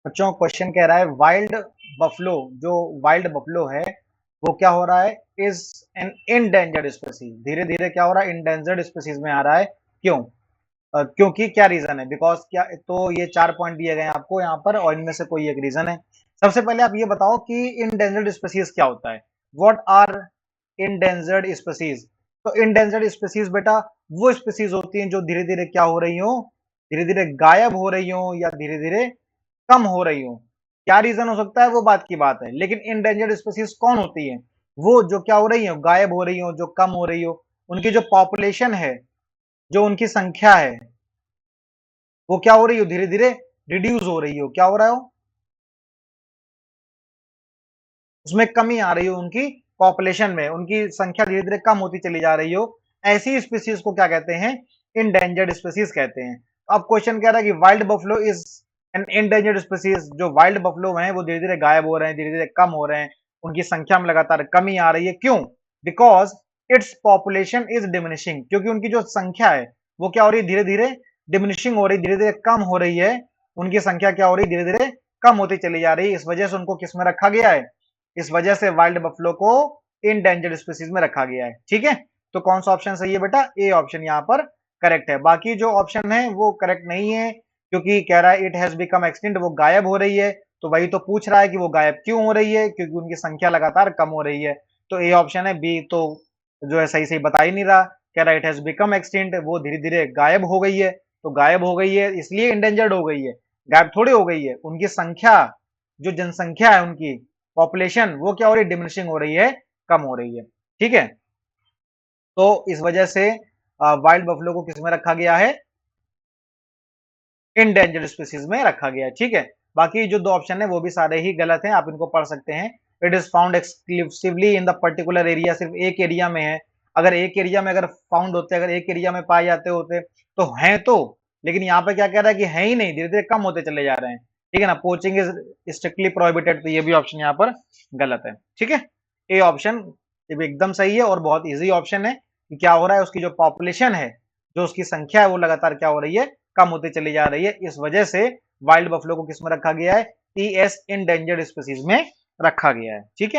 बच्चों क्वेश्चन कह रहा है वाइल्ड बफलो, जो वाइल्ड बफलो है वो क्या हो रहा है, इज एन इंडेंजर्ड स्पीसीज। धीरे धीरे क्या हो रहा है, इंडेंजर्ड स्पीसीज में आ रहा है। क्यों? क्योंकि क्या रीजन है, बिकॉज क्या, तो ये 4 पॉइंट दिए गए हैं आपको यहाँ पर और इनमें से कोई एक रीजन है। सबसे पहले आप ये बताओ कि इंडेंजर्ड स्पीसीज क्या होता है। What are endangered species? तो इंडेंजर्ड स्पीसीज बेटा वो स्पीसीज होती हैं जो धीरे धीरे क्या हो रही हो, धीरे धीरे गायब हो रही हो या धीरे धीरे कम हो रही हो। क्या रीजन हो सकता है वो बात की बात है, लेकिन इंडेंजर्ड स्पीसीज कौन होती है? वो जो क्या हो रही हो, गायब हो रही हो, जो कम हो रही हो। उनकी जो पॉपुलेशन है, जो उनकी संख्या है, वो क्या हो रही हो, धीरे धीरे रिड्यूस हो रही हो। क्या हो रहा हो, उसमें कमी आ रही हो, उनकी पॉपुलेशन में उनकी संख्या धीरे धीरे कम होती चली जा रही हो। ऐसी स्पीसीज को क्या कहते हैं, इंडेंजर्ड स्पीसीज कहते हैं। अब क्वेश्चन कह रहा है कि wild buffalo is an endangered species. जो वाइल्ड बफलो हैं वो धीरे धीरे गायब हो रहे हैं, धीरे धीरे कम हो रहे हैं, उनकी संख्या में लगातार कमी आ रही है। क्यों? Because its population is diminishing. क्योंकि उनकी जो संख्या है वो क्या हो रही है, धीरे धीरे डिमिनिशिंग हो रही, धीरे धीरे कम हो रही है। उनकी संख्या क्या हो रही, धीरे धीरे कम होती चली जा रही है। इस वजह से उनको किस में रखा गया है, इस वजह से वाइल्ड बफलो को इंडेंजर्ड स्पीसीज में रखा गया है। ठीक है, तो कौन सा ऑप्शन सही है बेटा, ए ऑप्शन यहाँ पर करेक्ट है। बाकी जो ऑप्शन है वो करेक्ट नहीं है, क्योंकि कह रहा है इट हैज बिकम एक्सटिंक्ट, वो गायब हो रही है। तो वही तो पूछ रहा है कि वो गायब क्यों हो रही है, क्योंकि उनकी संख्या लगातार कम हो रही है। तो ए ऑप्शन है, बी तो जो है सही सही बता ही नहीं रहा। कह रहा है इट हैज बिकम एक्सटिंक्ट, वो धीरे धीरे गायब हो गई है। तो गायब हो गई है इसलिए इंडेंजर्ड हो गई है, गायब थोड़ी हो गई है। उनकी संख्या, जो जनसंख्या है उनकी पॉपुलेशन, वो क्या हो रही है, डिमिनिशिंग हो रही है, कम हो रही है। ठीक है, तो इस वजह से वाइल्ड बफलो को किसमें रखा गया है, इंडेंजर्ड स्पीसीज में रखा गया है। ठीक है, बाकी जो दो ऑप्शन है वो भी सारे ही गलत हैं, आप इनको पढ़ सकते हैं। It is found exclusively in the particular area, सिर्फ एक एरिया में है। अगर एक एरिया में अगर फाउंड होते, अगर एक एरिया में पाए जाते होते तो हैं तो, लेकिन यहाँ पे क्या कह रहा है कि है ही नहीं, धीरे धीरे कम होते चले जा रहे हैं। ठीक है ना, पोचिंग इज स्ट्रिक्टली प्रोहिबिटेड, तो ये भी ऑप्शन यहाँ पर गलत है। ठीक है, ए ऑप्शन ये भी एकदम सही है और बहुत इजी ऑप्शन है कि क्या हो रहा है, उसकी जो पॉपुलेशन है, जो उसकी संख्या है वो लगातार क्या हो रही है, कम होती चली जा रही है। इस वजह से वाइल्ड बफलो को किस में रखा गया है, टीएस इंडेंजर्ड स्पीसीज में रखा गया है। ठीक है।